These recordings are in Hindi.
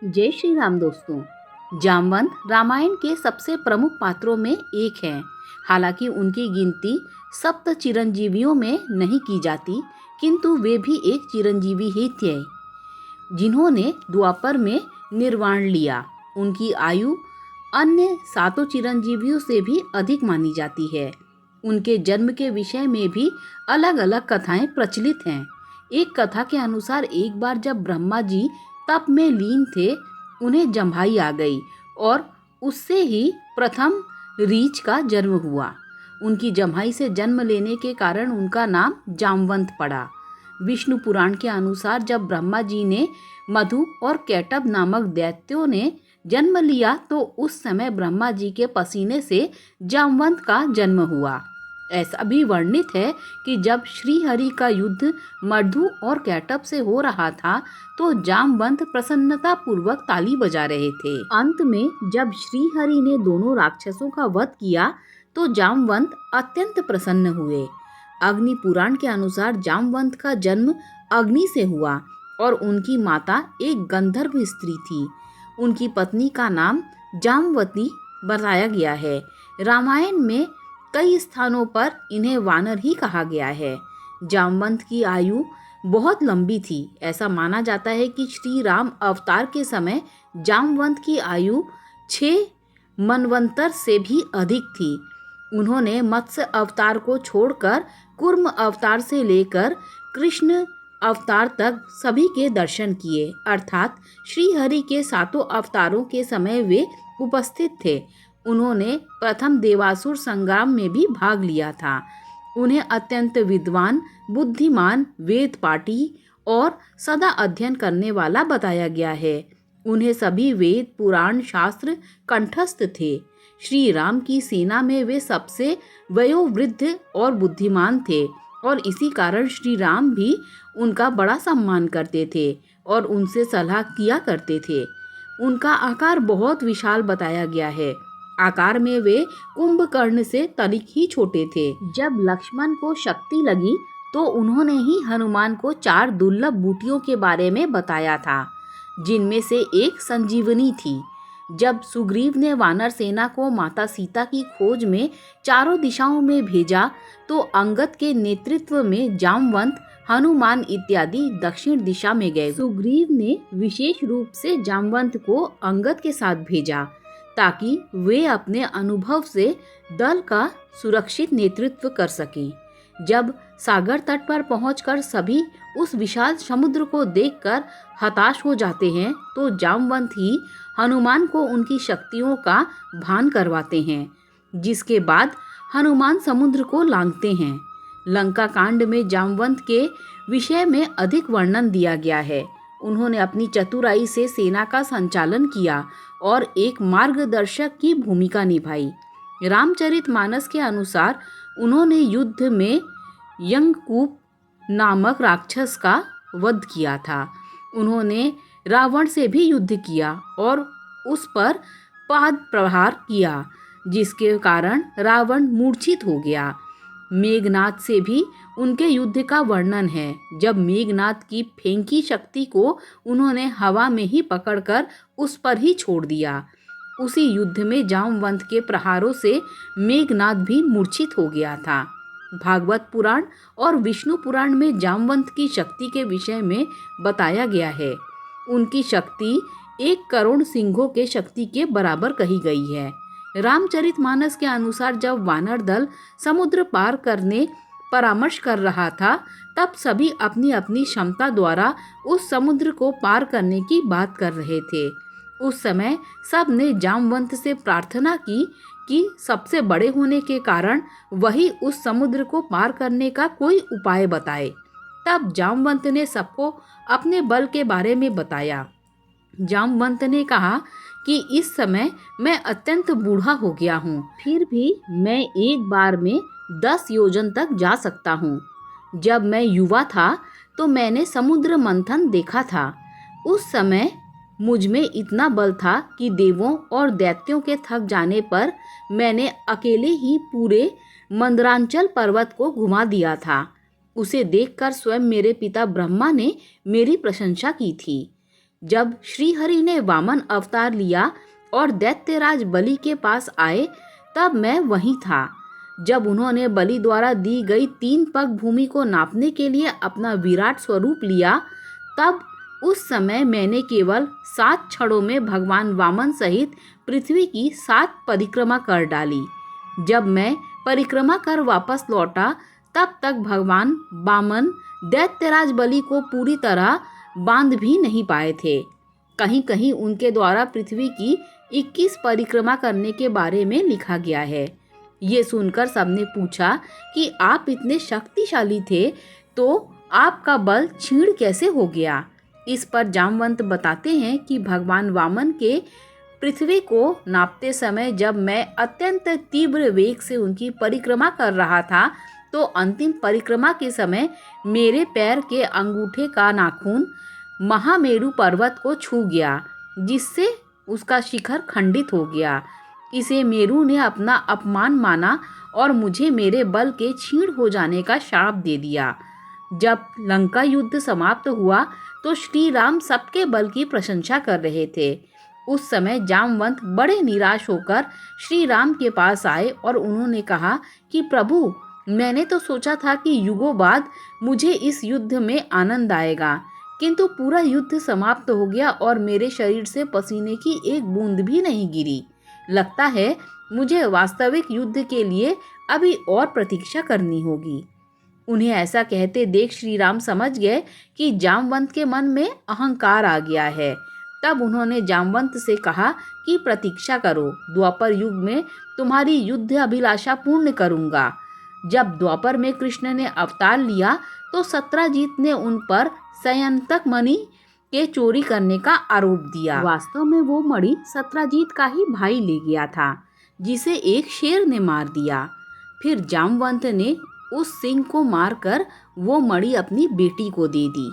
जय श्री राम दोस्तों। जामवंत रामायण के सबसे प्रमुख पात्रों में एक हैं। हालांकि उनकी गिनती सप्त चिरंजीवियों में नहीं की जाती, किंतु वे भी एक चिरंजीवी ही थे जिन्होंने द्वापर में निर्वाण लिया। उनकी आयु अन्य सातों चिरंजीवियों से भी अधिक मानी जाती है। उनके जन्म के विषय में भी अलग अलग कथाएं प्रचलित हैं। एक कथा के अनुसार एक बार जब ब्रह्मा जी तप में लीन थे, उन्हें जम्भाई आ गई और उससे ही प्रथम रीछ का जन्म हुआ। उनकी जम्भाई से जन्म लेने के कारण उनका नाम जामवंत पड़ा। विष्णु पुराण के अनुसार जब ब्रह्मा जी ने मधु और कैटभ नामक दैत्यों ने जन्म लिया, तो उस समय ब्रह्मा जी के पसीने से जामवंत का जन्म हुआ। ऐसा भी वर्णित है कि जब श्री हरि का युद्ध मधु और कैटभ से हो रहा था, तो जामवंत प्रसन्नता पूर्वक ताली बजा रहे थे। अंत में जब श्री हरि ने दोनों राक्षसों का वध किया, तो जामवंत अत्यंत प्रसन्न हुए। अग्नि पुराण के अनुसार जामवंत का जन्म अग्नि से हुआ और उनकी माता एक गंधर्व स्त्री थी। उनकी पत्नी का नाम जामवती बताया गया है। रामायण में कई स्थानों पर इन्हें वानर ही कहा गया है। जामवंत की आयु बहुत लंबी थी। ऐसा माना जाता है कि श्री राम अवतार के समय जामवंत की आयु 6 मनवंतर से भी अधिक थी। उन्होंने मत्स्य अवतार को छोड़कर कूर्म अवतार से लेकर कृष्ण अवतार तक सभी के दर्शन किए, अर्थात श्री हरि के सातों अवतारों के समय वे उपस्थित थे। उन्होंने प्रथम देवासुर संग्राम में भी भाग लिया था। उन्हें अत्यंत विद्वान, बुद्धिमान, वेद पाठी और सदा अध्ययन करने वाला बताया गया है। उन्हें सभी वेद, पुराण, शास्त्र कंठस्थ थे। श्री राम की सेना में वे सबसे वयोवृद्ध और बुद्धिमान थे और इसी कारण श्री राम भी उनका बड़ा सम्मान करते थे और उनसे सलाह किया करते थे। उनका आकार बहुत विशाल बताया गया है। आकार में वे कुंभकर्ण से तनिक ही छोटे थे। जब लक्ष्मण को शक्ति लगी, तो उन्होंने ही हनुमान को 4 दुर्लभ बूटियों के बारे में बताया था, जिनमें से एक संजीवनी थी। जब सुग्रीव ने वानर सेना को माता सीता की खोज में चारों दिशाओं में भेजा, तो अंगद के नेतृत्व में जामवंत, हनुमान इत्यादि दक्षिण दिशा में गए। सुग्रीव ने विशेष रूप से जामवंत को अंगद के साथ भेजा, ताकि वे अपने अनुभव से दल का सुरक्षित नेतृत्व कर सकें। जब सागर तट पर पहुंचकर सभी उस विशाल समुद्र को देखकर हताश हो जाते हैं, तो जामवंत ही हनुमान को उनकी शक्तियों का भान करवाते हैं, जिसके बाद हनुमान समुद्र को लांघते हैं। लंका कांड में जामवंत के विषय में अधिक वर्णन दिया गया है। उन्होंने अपनी चतुराई से सेना का संचालन किया और एक मार्गदर्शक की भूमिका निभाई। रामचरितमानस के अनुसार उन्होंने युद्ध में यंगकूप नामक राक्षस का वध किया था। उन्होंने रावण से भी युद्ध किया और उस पर पाद प्रहार किया, जिसके कारण रावण मूर्छित हो गया। मेघनाद से भी उनके युद्ध का वर्णन है। जब मेघनाद की फेंकी शक्ति को उन्होंने हवा में ही पकड़कर उस पर ही छोड़ दिया। उसी युद्ध में जामवंत के प्रहारों से मेघनाद भी मूर्छित हो गया था। भागवत पुराण और विष्णु पुराण में जामवंत की शक्ति के विषय में बताया गया है। उनकी शक्ति 1 करोड़ सिंहों के शक्ति के बराबर कही गई है। रामचरितमानस के अनुसार जब वानर दल समुद्र पार करने परामर्श कर रहा था, तब सभी अपनी अपनी क्षमता द्वारा उस समुद्र को पार करने की बात कर रहे थे। उस समय सब ने जामवंत से प्रार्थना की कि सबसे बड़े होने के कारण वही उस समुद्र को पार करने का कोई उपाय बताए। तब जामवंत ने सबको अपने बल के बारे में बताया। जामवंत ने कहा कि इस समय मैं अत्यंत बूढ़ा हो गया हूँ, फिर भी मैं एक बार में 10 योजन तक जा सकता हूँ। जब मैं युवा था, तो मैंने समुद्र मंथन देखा था। उस समय मुझ में इतना बल था कि देवों और दैत्यों के थक जाने पर मैंने अकेले ही पूरे मंदरांचल पर्वत को घुमा दिया था। उसे देखकर स्वयं मेरे पिता ब्रह्मा ने मेरी प्रशंसा की थी। जब श्रीहरि ने वामन अवतार लिया और दैत्यराज बलि के पास आए तब मैं वहीं था। जब उन्होंने बलि द्वारा दी गई 3 पग भूमि को नापने के लिए अपना विराट स्वरूप लिया, तब उस समय मैंने केवल 7 क्षणों में भगवान वामन सहित पृथ्वी की 7 परिक्रमा कर डाली। जब मैं परिक्रमा कर वापस लौटा तब तक भगवान वामन दैत्यराज बलि को पूरी तरह बांध भी नहीं पाए थे। कहीं कहीं उनके द्वारा पृथ्वी की 21 परिक्रमा करने के बारे में लिखा गया है। ये सुनकर सबने पूछा कि आप इतने शक्तिशाली थे तो आपका बल क्षीण कैसे हो गया। इस पर जामवंत बताते हैं कि भगवान वामन के पृथ्वी को नापते समय जब मैं अत्यंत तीव्र वेग से उनकी परिक्रमा कर रहा था तो अंतिम परिक्रमा के समय मेरे पैर के अंगूठे का नाखून महामेरु पर्वत को छू गया, जिससे उसका शिखर खंडित हो गया। इसे मेरु ने अपना अपमान माना और मुझे मेरे बल के क्षीण हो जाने का शाप दे दिया। जब लंका युद्ध समाप्त हुआ तो श्री राम सबके बल की प्रशंसा कर रहे थे। उस समय जामवंत बड़े निराश होकर श्री राम के पास आए और उन्होंने कहा कि प्रभु, मैंने तो सोचा था कि युगों बाद मुझे इस युद्ध में आनंद आएगा, किंतु पूरा युद्ध समाप्त हो गया और मेरे शरीर से पसीने की एक बूंद भी नहीं गिरी। लगता है मुझे वास्तविक युद्ध के लिए अभी और प्रतीक्षा करनी होगी। उन्हें ऐसा कहते देख श्री राम समझ गए कि जामवंत के मन में अहंकार आ गया है। तब उन्होंने जामवंत से कहा कि प्रतीक्षा करो, द्वापर युग में तुम्हारी युद्ध अभिलाषा पूर्ण करूंगा। जब द्वापर में कृष्ण ने अवतार लिया तो सत्यजीत ने उन पर सयंतक मणि के चोरी करने का आरोप दिया। वास्तव में वो मणि सत्यजीत का ही भाई ले गया था, जिसे एक शेर ने मार दिया। फिर जामवंत ने उस सिंह को मारकर वो मणि अपनी बेटी को दे दी।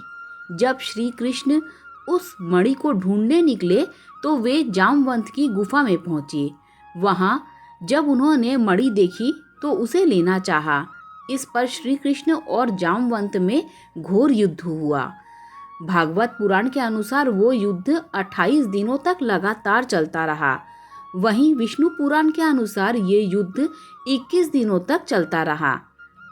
जब श्री कृष्ण उस मणि को ढूंढने निकले तो वे जामवंत की गुफा में पहुंचे। वहां जब उन्होंने मणि देखी तो उसे लेना चाहा। इस पर श्री कृष्ण और जामवंत में घोर युद्ध हुआ। भागवत पुराण के अनुसार वो युद्ध 28 दिनों तक लगातार चलता रहा। वहीं विष्णु पुराण के अनुसार ये युद्ध 21 दिनों तक चलता रहा।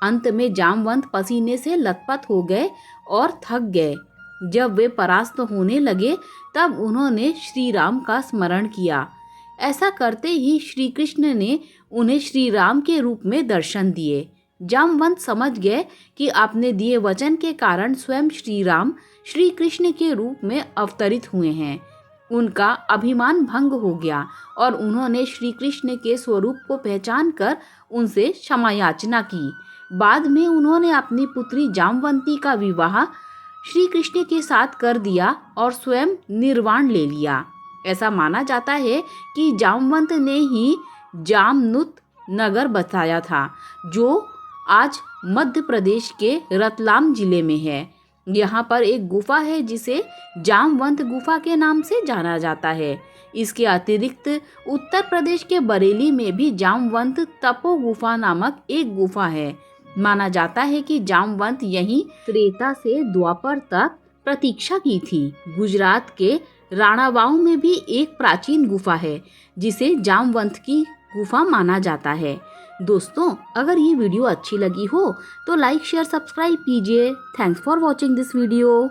अंत में जामवंत पसीने से लथपथ हो गए और थक गए। जब वे परास्त होने लगे तब उन्होंने श्री राम का स्मरण किया। ऐसा करते ही श्री कृष्ण ने उन्हें श्री राम के रूप में दर्शन दिए। जामवंत समझ गए कि आपने दिए वचन के कारण स्वयं श्री राम श्री कृष्ण के रूप में अवतरित हुए हैं। उनका अभिमान भंग हो गया और उन्होंने श्री कृष्ण के स्वरूप को पहचान कर उनसे क्षमा याचना की। बाद में उन्होंने अपनी पुत्री जामवंती का विवाह श्री कृष्ण के साथ कर दिया और स्वयं निर्वाण ले लिया। ऐसा माना जाता है कि जामवंत ने ही जामनुत नगर बसाया था, जो आज मध्य प्रदेश के रतलाम जिले में है। यहाँ पर एक गुफा है जिसे जामवंत गुफा के नाम से जाना जाता है। इसके अतिरिक्त उत्तर प्रदेश के बरेली में भी जामवंत तपो गुफा नामक एक गुफा है। माना जाता है कि जामवंत यहीं त्रेता से द्वापर तक प्रतीक्षा की थी। गुजरात के राणावाव में भी एक प्राचीन गुफा है जिसे जामवंत की गुफा माना जाता है। दोस्तों, अगर ये वीडियो अच्छी लगी हो तो लाइक शेयर सब्सक्राइब कीजिए। Thanks for watching this video.